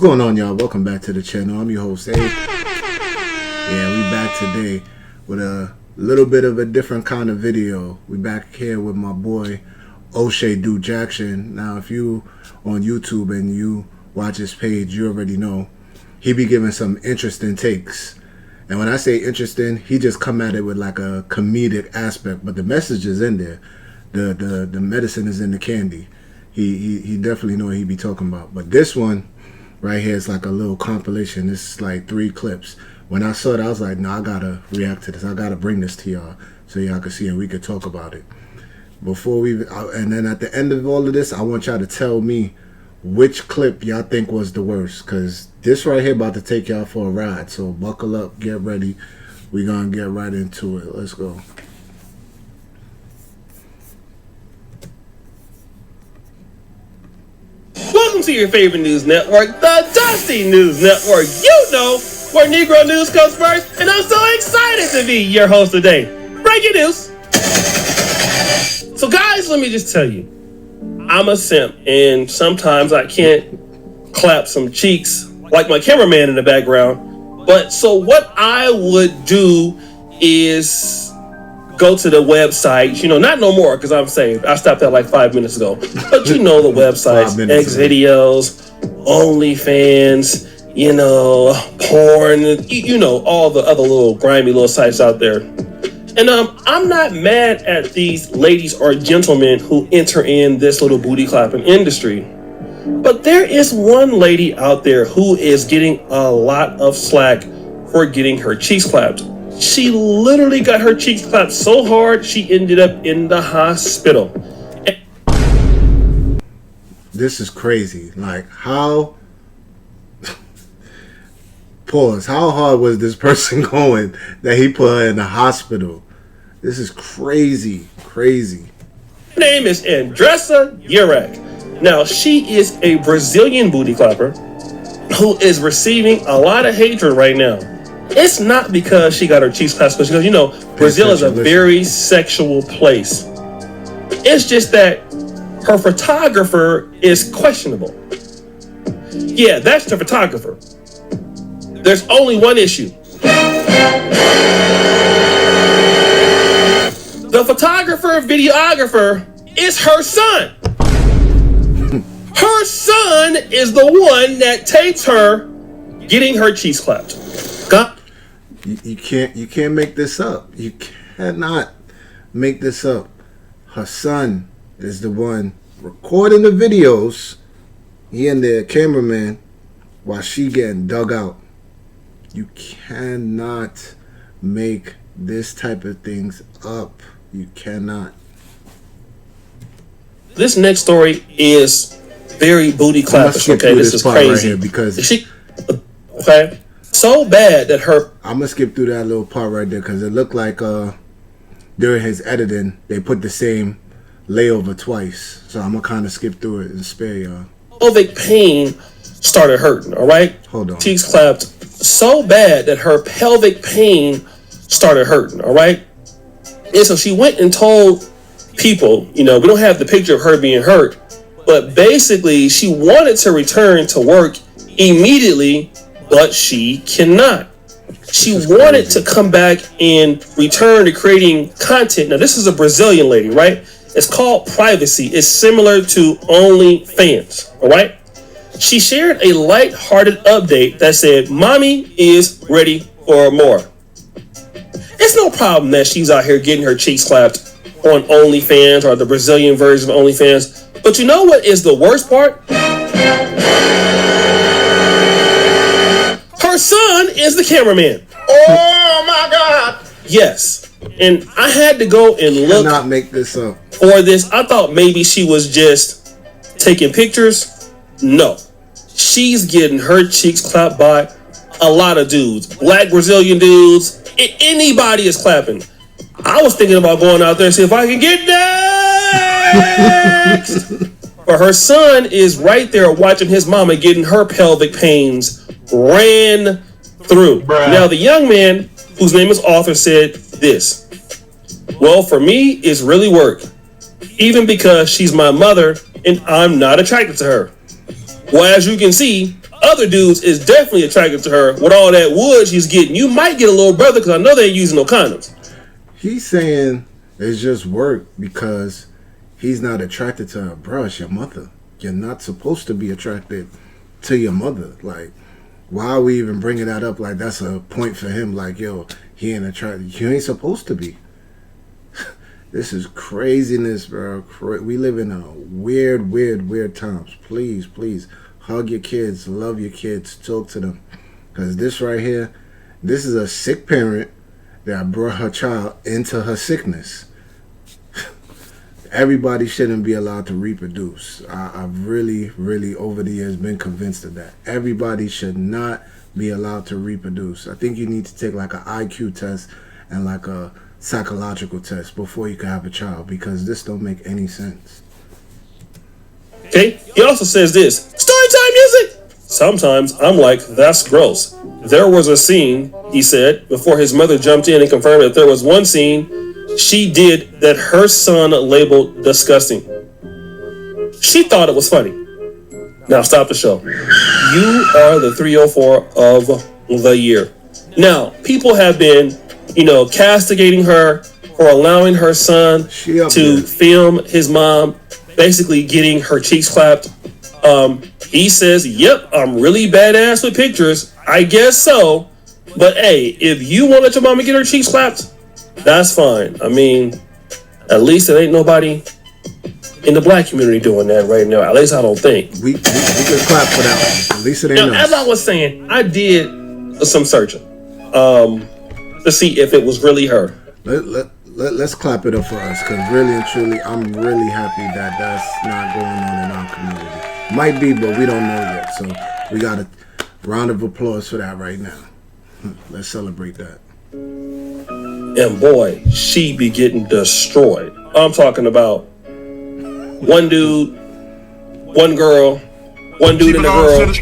going on, y'all? Welcome back to the channel. I'm your host, A. Yeah, we back today with a little bit of a different kind of video. We back here with my boy, O'Shea Do Jackson. Now, if you on YouTube and you watch his page, you already know he be giving some interesting takes. And when I say interesting, he just come at it with like a comedic aspect, but the message is in there. The medicine is in the candy. He definitely know what he be talking about. But this one right here is like a little compilation. This is like 3 clips. When I saw it, I was like, no, I gotta react to this. I gotta bring this to y'all so y'all can see and we could talk about it. And then at the end of all of this, I want y'all to tell me which clip y'all think was the worst, because this right here about to take y'all for a ride. So buckle up, get ready. We gonna get right into it. Let's go. Welcome to your favorite news network, the Dusty News Network. You know where Negro news comes first, and I'm so excited to be your host today. Breaking news. So guys, let me just tell you, I'm a simp, and sometimes I can't clap some cheeks like my cameraman in the background. But so what I would do is go to the website, not no more because I'm saved. I stopped that like 5 minutes ago. But the websites, X videos, OnlyFans, porn, all the other little grimy little sites out there. And I'm not mad at these ladies or gentlemen who enter in this little booty clapping industry. But there is one lady out there who is getting a lot of slack for getting her cheeks clapped. She literally got her cheeks clapped so hard, she ended up in the hospital. This is crazy. Like, how... Pause. How hard was this person going that he put her in the hospital? This is crazy. Crazy. Her name is Andressa Urach. Now, she is a Brazilian booty clapper who is receiving a lot of hatred right now. It's not because she got her cheeks clapped, because Brazil is a very sexual place. It's just that her photographer is questionable. Yeah, that's the photographer. There's only one issue. The photographer, videographer is her son. Her son is the one that tapes her getting her cheeks clapped. You can't make this up. You cannot make this up. Her son is the one recording the videos. He and the cameraman while she getting dug out. You cannot make this type of things up. You cannot. This next story is very booty clappish. Okay, this is crazy. Right here because okay. So bad that I'm gonna skip through that little part right there because it looked like during his editing they put the same layover twice. So I'm gonna kind of skip through it and spare y'all. Pelvic pain started hurting. All right. Hold on. Cheeks clapped so bad that her pelvic pain started hurting. All right. And so she went and told people, we don't have the picture of her being hurt, but basically she wanted to return to work immediately, but she cannot. She wanted to come back and return to creating content. Now, this is a Brazilian lady, right? It's called privacy. It's similar to OnlyFans, all right? She shared a light-hearted update that said, "Mommy is ready for more." It's no problem that she's out here getting her cheeks clapped on OnlyFans or the Brazilian version of OnlyFans. But you know what is the worst part? Her son is the cameraman. Oh my God! Yes. And I had to go and look. Cannot make this up. For this, I thought maybe she was just taking pictures. No. She's getting her cheeks clapped by a lot of dudes. Black Brazilian dudes. Anybody is clapping. I was thinking about going out there and see if I can get next. But her son is right there watching his mama getting her pelvic pains ran through. Bruh. Now, the young man, whose name is Arthur, said this: "Well, for me, it's really work. Even because she's my mother and I'm not attracted to her. Well, as you can see, other dudes is definitely attracted to her. With all that wood she's getting, you might get a little brother because I know they ain't using no condoms. He's saying it's just work because he's not attracted to her. Bro, it's your mother. You're not supposed to be attracted to your mother. Like, why are we even bringing that up? Like, that's a point for him. Like, yo, he ain't attracted. You ain't supposed to be. This is craziness, bro. We live in a weird times. Please, please, hug your kids, love your kids, talk to them. Because this right here, this is a sick parent that brought her child into her sickness. Everybody shouldn't be allowed to reproduce. I've really over the years been convinced of that. Everybody should not be allowed to reproduce. I think you need to take like an IQ test and like a psychological test before you can have a child, because this don't make any sense. Okay, he also says this, storytime music! Sometimes I'm like, that's gross. There was a scene, he said, before his mother jumped in and confirmed that there was one scene she did that her son labeled disgusting. She thought it was funny. Now stop the show. You are the 304 of the year. Now, people have been, castigating her for allowing her son to film his mom basically getting her cheeks clapped. He says, yep, I'm really badass with pictures. I guess so. But hey, if you want to let your mama get her cheeks clapped, that's fine. I mean, at least there ain't nobody in the black community doing that right now. At least I don't think. We can clap for that one. At least it ain't us. As I was saying, I did some searching to see if it was really her. Let's clap it up for us, because really and truly, I'm really happy that that's not going on in our community. Might be, but we don't know yet. So we got a round of applause for that right now. Let's celebrate that. And boy, she be getting destroyed. I'm talking about one dude, one girl, one dude and a girl.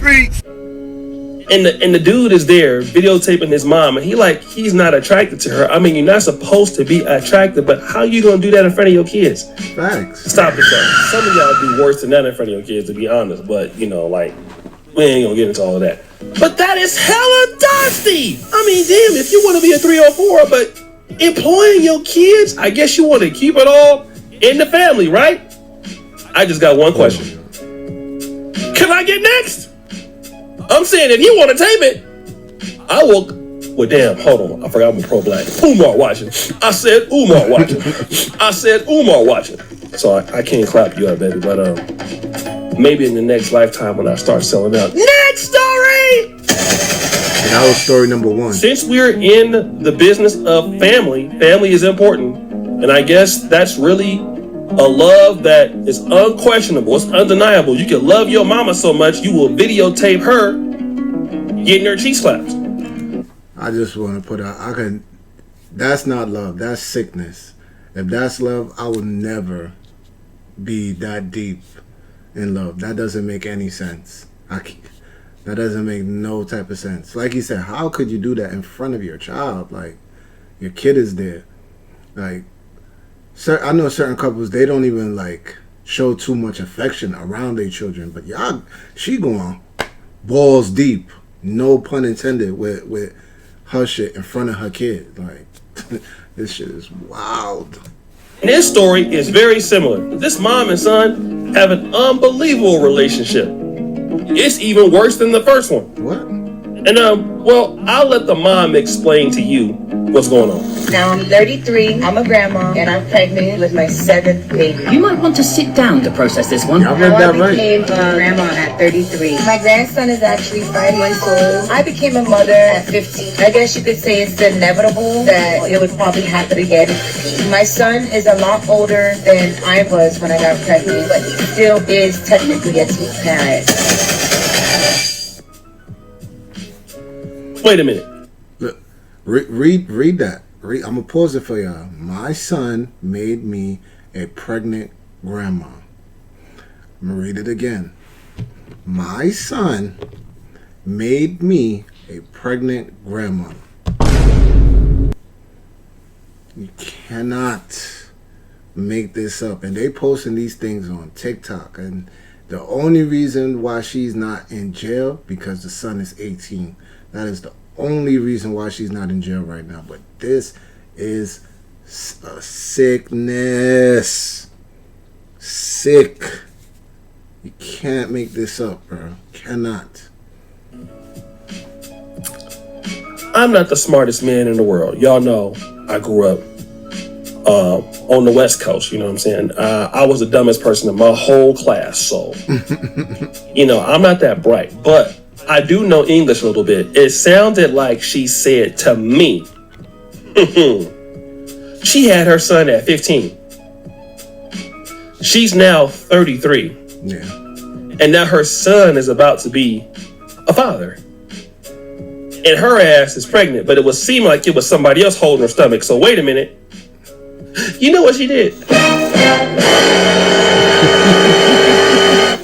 And the dude is there videotaping his mom, and he's not attracted to her. I mean, you're not supposed to be attracted, but how you gonna do that in front of your kids? Thanks. Stop it, though. Some of y'all do worse than that in front of your kids, to be honest. But we ain't gonna get into all of that. But that is hella dusty. I mean, damn, if you want to be a 304, but employing your kids, I guess you want to keep it all in the family, right? I just got one question. Can I get next? I'm saying if you want to tape it, I will. Well, damn, hold on. I forgot I'm a pro-black. Umar watching. I said Umar watching. I said Umar watching. So I can't clap you up, baby. But maybe in the next lifetime when I start selling out. Next story! And that was story number one. Since we're in the business of family is important. And I guess that's really a love that is unquestionable. It's undeniable. You can love your mama so much, you will videotape her getting her cheeks clapped. I just want to put out, that's not love. That's sickness. If that's love, I would never be that deep in love. That doesn't make any sense. That doesn't make no type of sense. Like he said, how could you do that in front of your child? Like, your kid is there. Like, I know certain couples, they don't even show too much affection around their children, but she going balls deep, no pun intended, with her shit in front of her kid. Like, this shit is wild. And his story is very similar. This mom and son have an unbelievable relationship. It's even worse than the first one. What? And I'll let the mom explain to you what's going on. Now I'm 33, I'm a grandma, and I'm pregnant with my 7th baby. You might want to sit down to process this one. I read that right. I became a grandma at 33. My grandson is actually 5 months old. I became a mother at 15. I guess you could say it's inevitable that it would probably happen again. My son is a lot older than I was when I got pregnant, but he still is technically a teen parent. Wait a minute. Look, read that. I'm gonna pause it for y'all. My son made me a pregnant grandma. I'm gonna read it again. My son made me a pregnant grandma. You cannot make this up. And they posting these things on TikTok, and The only reason why she's not in jail because the son is 18. That is the only reason why she's not in jail right now. But this is a sickness. Sick. You can't make this up, bro. Cannot. I'm not the smartest man in the world. Y'all know I grew up on the West Coast, you know what I'm saying? I was the dumbest person in my whole class, so, you know, I'm not that bright, but I do know English a little bit. It sounded like she said to me, she had her son at 15. She's now 33. Yeah. And now her son is about to be a father. And her ass is pregnant, but it would seem like it was somebody else holding her stomach. So wait a minute. You know what she did?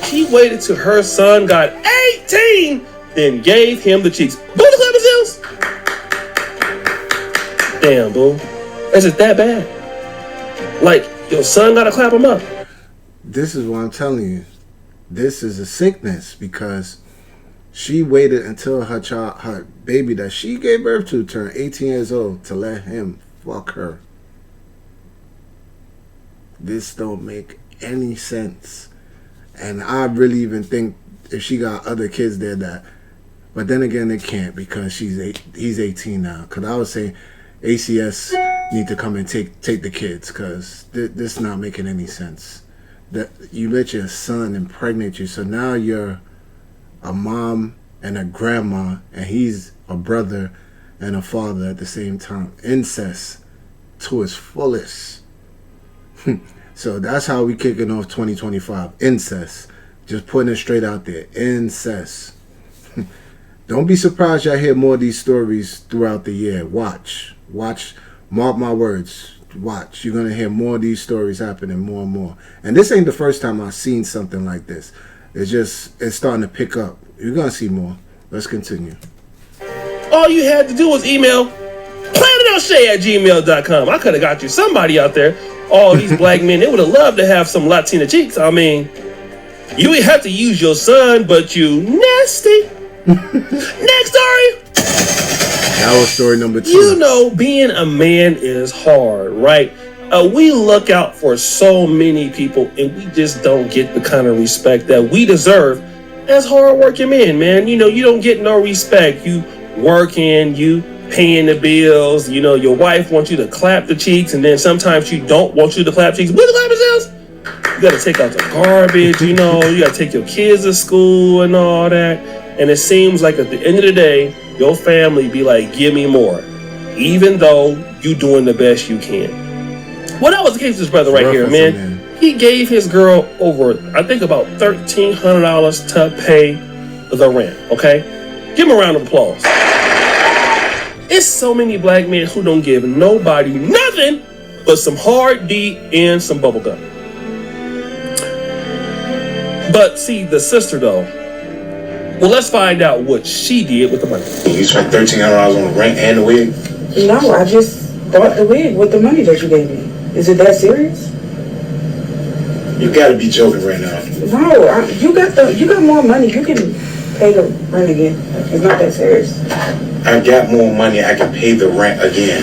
She waited till her son got 18, then gave him the cheeks. Boo, the clap himself. Damn, boo. Is it that bad? Like, your son gotta clap him up. This is what I'm telling you. This is a sickness because she waited until her baby that she gave birth to turned 18 years old to let him fuck her. This don't make any sense. And I really even think if she got other kids there that, but then again it can't because he's 18 now. Because I would say ACS need to come and take the kids because this is not making any sense. That you let your son impregnate you, so now you're a mom and a grandma, and he's a brother and a father at the same time. Incest to its fullest. So that's how we kicking off 2025. Incest. Just putting it straight out there. Incest. Don't be surprised y'all hear more of these stories throughout the year. Watch. Mark my words. Watch. You're going to hear more of these stories happening more and more. And this ain't the first time I've seen something like this. It's starting to pick up. You're going to see more. Let's continue. All you had to do was email planetoshay@gmail.com. I could have got you somebody out there. All these black men, they would have loved to have some Latina cheeks. I mean, you ain't have to use your son, but you nasty. Next story. That was story number 2. You know, being a man is hard, right? We look out for so many people, and we just don't get the kind of respect that we deserve as hard-working men, man. You know, you don't get no respect. You working, you paying the bills. You know, your wife wants you to clap the cheeks, and then sometimes she don't want you to clap cheeks. What the clap yourselves? You got to take out the garbage, you know. You got to take your kids to school and all that. And it seems like at the end of the day, your family be like, give me more, even though you doing the best you can. Well, that was the case with this brother right here, man. He gave his girl over, I think, about $1,300 to pay the rent, okay? Give him a round of applause. It's so many black men who don't give nobody nothing but some hard D and some bubble gum. But see, the sister, though, well, let's find out what she did with the money. You spent $1,300 on the rent and the wig? No, I just bought the wig with the money that you gave me. Is it that serious? You gotta be joking right now. No, you got more money. You can pay the rent again. It's not that serious. I got more money, I can pay the rent again.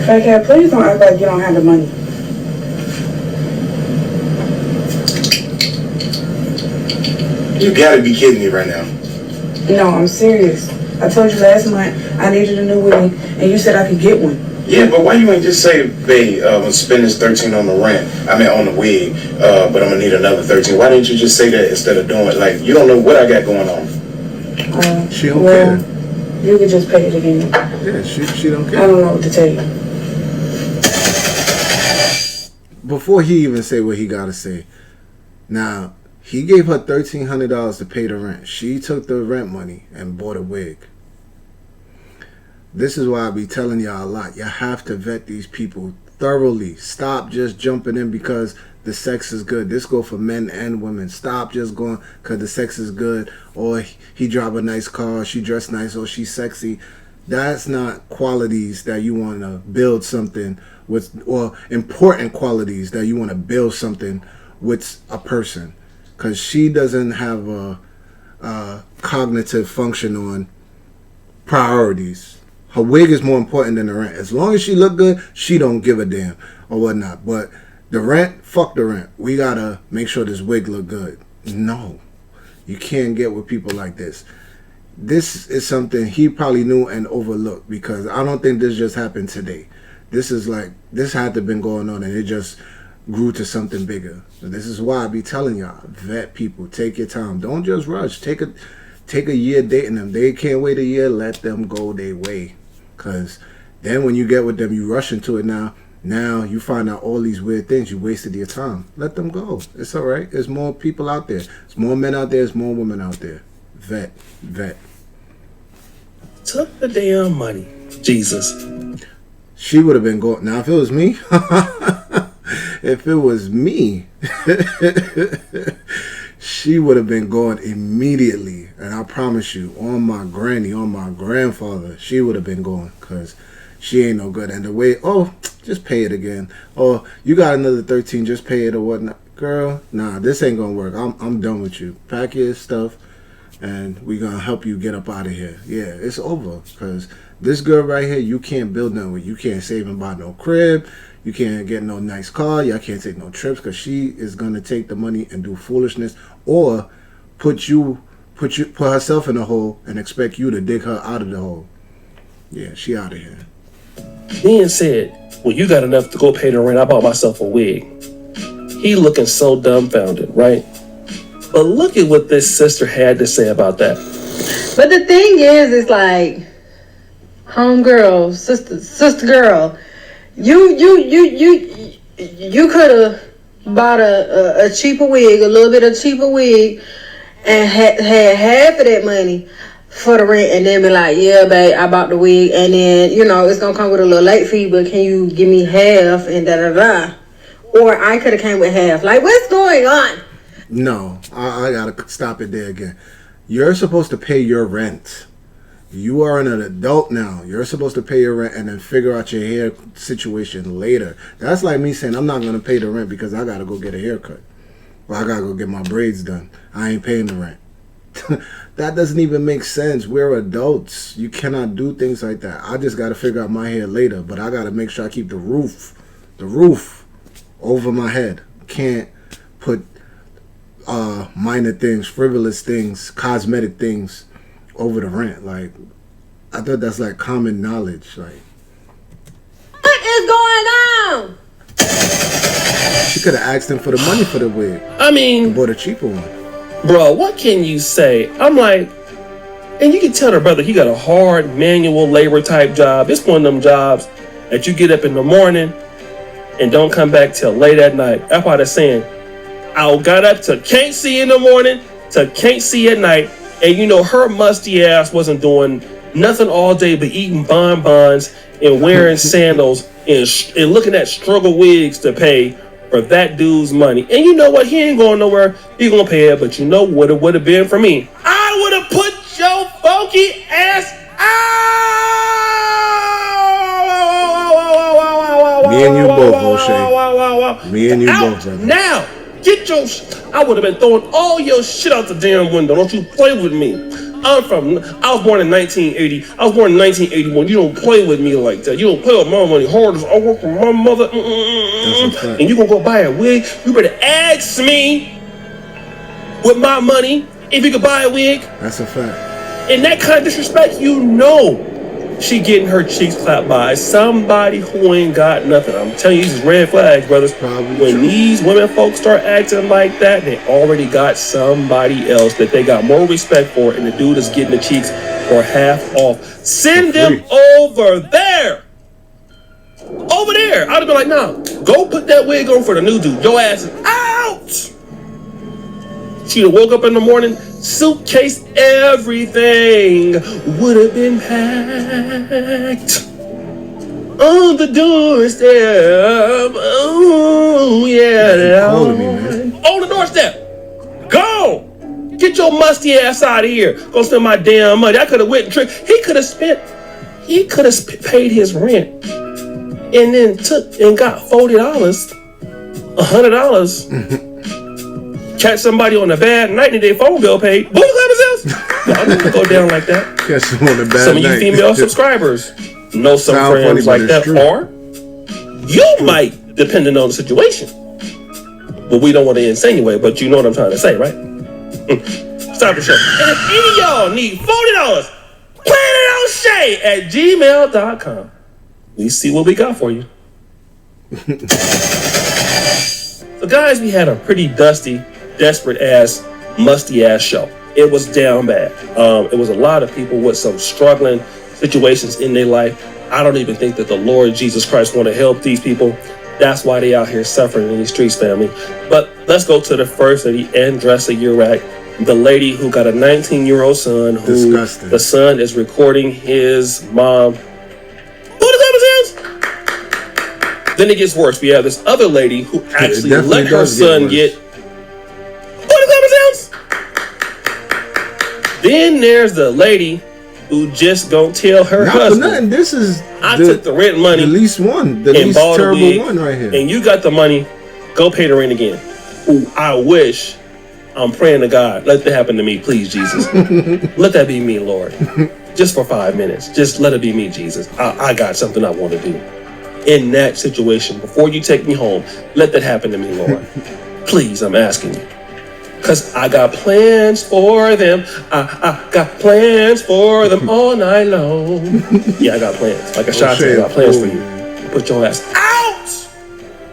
Fat Cat, please don't act like you don't have the money. You gotta be kidding me right now. No, I'm serious. I told you last month I needed a new wig, and you said I could get one. Yeah, but why you ain't just say, babe, I'm spend this $13 on the rent, on the wig, but I'm gonna need another $13. Why didn't you just say that instead of doing it? Like, you don't know what I got going on. She don't care. You could just pay it again. Yeah, she don't care. I don't know what to tell you. Before he even say what he gotta say, now he gave her $1,300 to pay the rent. She took the rent money and bought a wig. This is why I be telling y'all a lot. You have to vet these people thoroughly. Stop just jumping in because the sex is good. This go for men and women. Stop just going because the sex is good, or he drive a nice car, she dressed nice, or she's sexy. That's not qualities that you want to build something with, or important qualities that you want to build something with a person, because she doesn't have a cognitive function on priorities. Her wig is more important than the rent. As long as she look good, she don't give a damn or whatnot. But the rent, fuck the rent. We gotta make sure this wig look good. No, you can't get with people like this. This is something he probably knew and overlooked, because I don't think this just happened today. This is like, this had to have been going on, and it just grew to something bigger. So this is why I be telling y'all, vet people, take your time. Don't just rush. Take a year dating them. They can't wait a year, let them go their way. Because then when you get with them, you rush into it now. Now you find out all these weird things. You wasted your time. Let them go. It's all right. There's more people out there. There's more men out there. There's more women out there. Vet. Took the damn money. Jesus. She would have been going. Now, if it was me, she would have been going immediately. And I promise you, on my granny, on my grandfather, she would have been going, because she ain't no good. And the way, oh, just pay it again. Oh, you got another 13, just pay it or whatnot. Girl, nah, this ain't gonna work. I'm done with you. Pack your stuff, and we gonna help you get up out of here. Yeah, it's over, because this girl right here, you can't build nothing with. You can't save and buy no crib. You can't get no nice car. Y'all can't take no trips, because she is gonna take the money and do foolishness, or put herself in a hole and expect you to dig her out of the hole. Yeah, she out of here. Then said, well, you got enough to go pay the rent. I bought myself a wig. He looking so dumbfounded, right? But look at what this sister had to say about that. But the thing is, it's like, homegirl, sister girl, you could have bought a cheaper wig, a little bit of cheaper wig, and had half of that money for the rent, and then be like, yeah, babe, I bought the wig, and then, you know, it's gonna come with a little late fee, but can you give me half, and da-da-da. Or I could have came with half. Like, what's going on? No, I gotta stop it there again. You're supposed to pay your rent. You are an adult now. You're supposed to pay your rent and then figure out your hair situation later. That's like me saying, I'm not gonna pay the rent because I gotta go get a haircut, or I gotta go get my braids done. I ain't paying the rent. That doesn't even make sense. We're adults. You cannot do things like that. I just got to figure out my hair later, but I got to make sure I keep the roof over my head. Can't put minor things, frivolous things, cosmetic things over the rent. Like, I thought that's like common knowledge. Like, what is going on? She could have asked him for the money for the wig. I mean, and bought a cheaper one. Bro, what can you say? I'm like, and you can tell the brother he got a hard manual labor type job. It's one of them jobs that you get up in the morning and don't come back till late at night. That's why they're saying, I got up to can't see in the morning to can't see at night. And you know, her musty ass wasn't doing nothing all day but eating bonbons and wearing sandals and looking at struggle wigs to pay for that dude's money. And you know what? He ain't going nowhere. He gonna pay it. But you know what it would have been for me? I would have put your funky ass out. Me and you both, O'Shea. Me and you both, brother. Now, get your. I would have been throwing all your shit out the damn window. Don't you play with me. I was born in 1980. I was born in 1981. You don't play with me like that. You don't play with my money hard as I work for my mother. And you gonna go buy a wig? You better ask me with my money if you could buy a wig. That's a fact. And that kind of disrespect, you know, she getting her cheeks clapped by somebody who ain't got nothing. I'm telling you, these is red flags, brothers. When these women folks start acting like that, they already got somebody else that they got more respect for, and the dude is getting the cheeks for half off. Send them over there. Over there. I'd have been like, nah, go put that wig on for the new dude. Your ass is out. She'd have woke up in the morning, suitcase, everything would have been packed on the doorstep. Oh, yeah. On the doorstep. Go. Get your musty ass out of here. Go spend my damn money. I could have went and tricked. He could have paid his rent and then took and got $40, $100. catch somebody on a bad night and their phone bill paid. Boom, I'm not gonna go down like that. Catch them on a bad Some of you night. female subscribers know some Sound friends funny, like but it's that, true. or you might, depending on the situation. But we don't want to insinuate, but you know what I'm trying to say, right? Stop the show. And if any of y'all need $40, planetoshay@gmail.com. We see what we got for you. So guys, we had a pretty dusty, desperate ass, musty ass show. It was down bad. It was a lot of people with some struggling situations in their life. I don't even think that the Lord Jesus Christ want to help these people. That's why they out here suffering in these streets, family. But let's go to the first lady, Andressa Urach, the lady who got a 19-year-old son who Disgusting. the son is recording his mom. Then it gets worse. We have this other lady who actually let her son get. Then there's the lady who just gonna tell her Not for husband, nothing. This is I took the rent money the least one, the and least bought a terrible wig, one right here. and you got the money, go pay the rent again. Ooh, I wish. I'm praying to God, let that happen to me, please, Jesus. Let that be me, Lord. Just for 5 minutes. Just let it be me, Jesus. I got something I want to do. In that situation, before you take me home, let that happen to me, Lord. Please, I'm asking you. Because I got plans for them. I got plans for them all night long. Yeah, I got plans. Like a shot, I got plans for you. Put your ass out!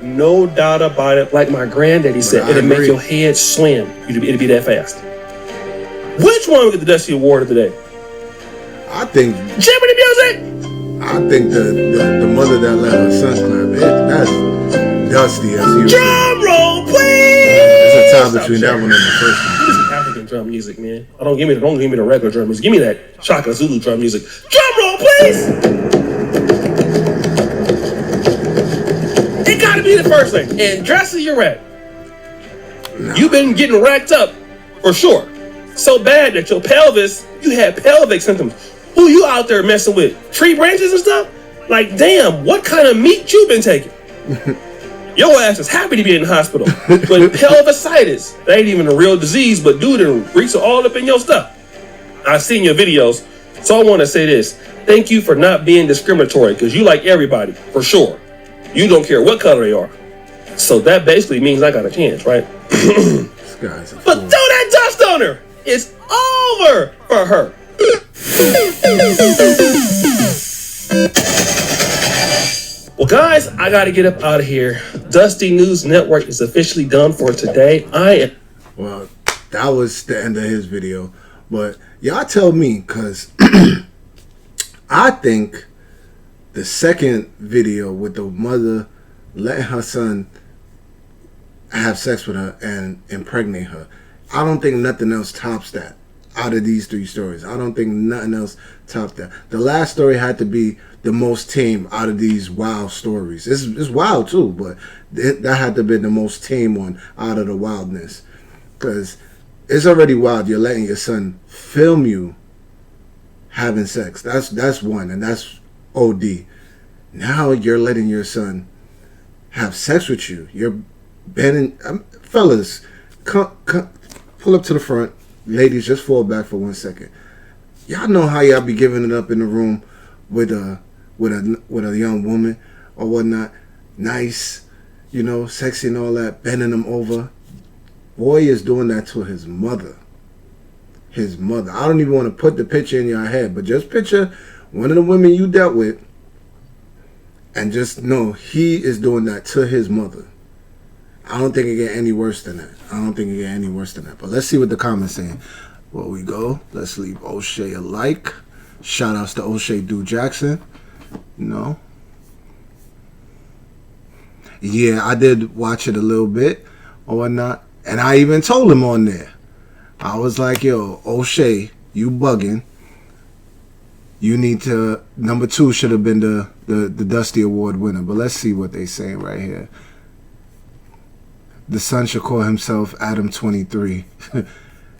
No doubt about it. Like my granddaddy said, it'll make your head swim. It'll be that fast. Which one will get the Dusty Award of the day? I think Jeopardy music! I think the mother that let her son clap, that's dusty as you. Drum roll, please! There's a tie between that one and the first one. This is African drum music, man. Don't give me the regular drum music. Give me that Shaka Zulu drum music. Drum roll, please! It gotta be the first thing. And Andressa Urach. You've been getting racked up for sure. So bad that your pelvis, you had pelvic symptoms. Who you out there messing with? Tree branches and stuff? Like, damn, what kind of meat you been taking? Your ass is happy to be in the hospital. But pelvisitis, that ain't even a real disease, but dude, it reeks all up in your stuff. I've seen your videos, so I want to say this. Thank you for not being discriminatory, because you like everybody, for sure. You don't care what color they are. So that basically means I got a chance, right? This guy's a But fool. throw that dust on her. It's over for her. Well, guys, I got to get up out of here. Dusty News Network is officially done for today. Well, that was the end of his video. But y'all tell me, because I think the second video with the mother letting her son have sex with her and impregnate her, I don't think nothing else tops that out of these three stories. I don't think nothing else tops that. The last story had to be the most tame out of these wild stories. It's wild too, but that had to be the most tame one out of the wildness. Because it's already wild. You're letting your son film you having sex. That's one, and that's OD. Now you're letting your son have sex with you. You're bending, fellas. Come, pull up to the front. Ladies, just fall back for 1 second. Y'all know how y'all be giving it up in the room with a young woman or whatnot. Nice, sexy and all that, bending them over. Boy is doing that to his mother. His mother. I don't even want to put the picture in your head, but just picture one of the women you dealt with and just know he is doing that to his mother. I don't think it get any worse than that. But let's see what the comments saying. Well, we go. Let's leave O'Shea a like. Shout outs to O'Shea Dude Jackson. Yeah, I did watch it a little bit or whatnot. And I even told him on there. I was like, yo, O'Shea, you bugging. You need to, number 2 should have been the Dusty Award winner. But let's see what they saying right here. The son should call himself Adam 23.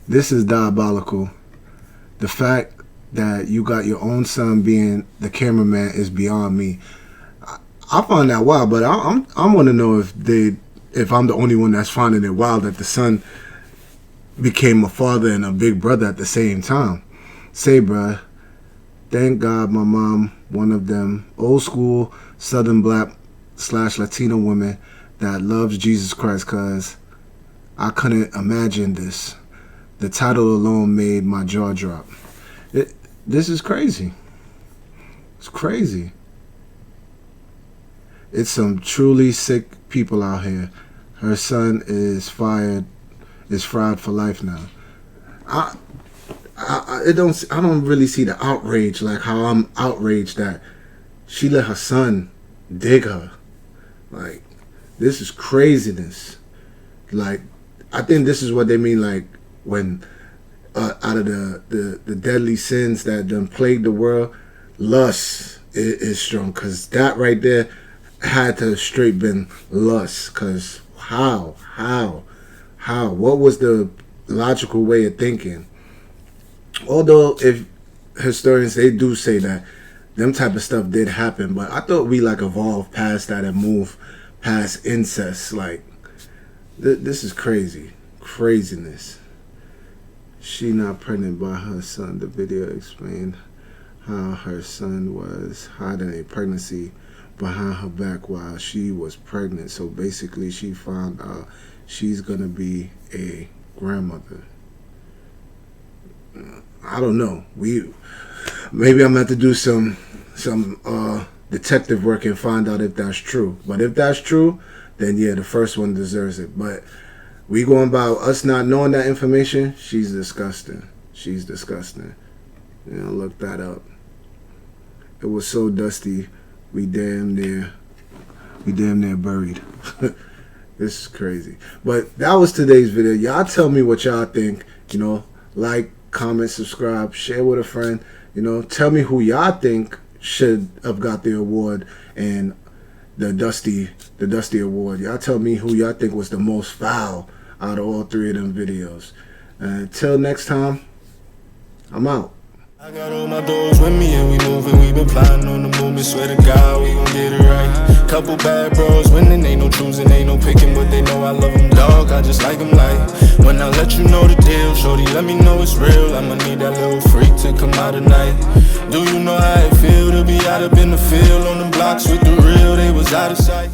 This is diabolical. The fact that you got your own son being the cameraman is beyond me. I find that wild, but I want to know if I'm the only one that's finding it wild that the son became a father and a big brother at the same time. Say, bruh, thank God my mom, one of them old school Southern black / Latino women that loves Jesus Christ, cause I couldn't imagine this. The title alone made my jaw drop. This is crazy. It's crazy. It's some truly sick people out here. Her son is fried for life now. I don't really see the outrage like how I'm outraged that she let her son dig her. Like, this is craziness. Like, I think this is what they mean, like, when out of the deadly sins that done plagued the world, lust is strong. Because that right there had to straight been lust. Because how? What was the logical way of thinking? Although, if historians, they do say that them type of stuff did happen, but I thought we like evolved past that and moved past incest. Like, this is crazy. Craziness. She not pregnant by her son. The video explained how her son was hiding a pregnancy behind her back while she was pregnant. So basically, she found out she's gonna be a grandmother. I don't know. Maybe I'm gonna have to do some detective work and find out if that's true. But if that's true, then yeah, the first one deserves it. But we going by us not knowing that information. She's disgusting. She's disgusting. You know, look that up. It was so dusty, we damn near buried. This is crazy. But that was today's video. Y'all tell me what y'all think. You know, like, comment, subscribe, share with a friend. You know, tell me who y'all think should have got the award and the Dusty Award. Y'all tell me who y'all think was the most foul out of all three of them videos. Until next time, I'm out. I got all my dogs with me and we moving. We been plotting on the movement. Swear to God we gon' get it right. Couple bad bros winning, ain't no choosing, ain't no picking, but they know I love them, dog. I just like them like. When I let you know the deal, shorty, let me know it's real. I'ma need that little freak to come out tonight. Do you know how it feel to be out up in the field on the blocks with the real? They was out of sight.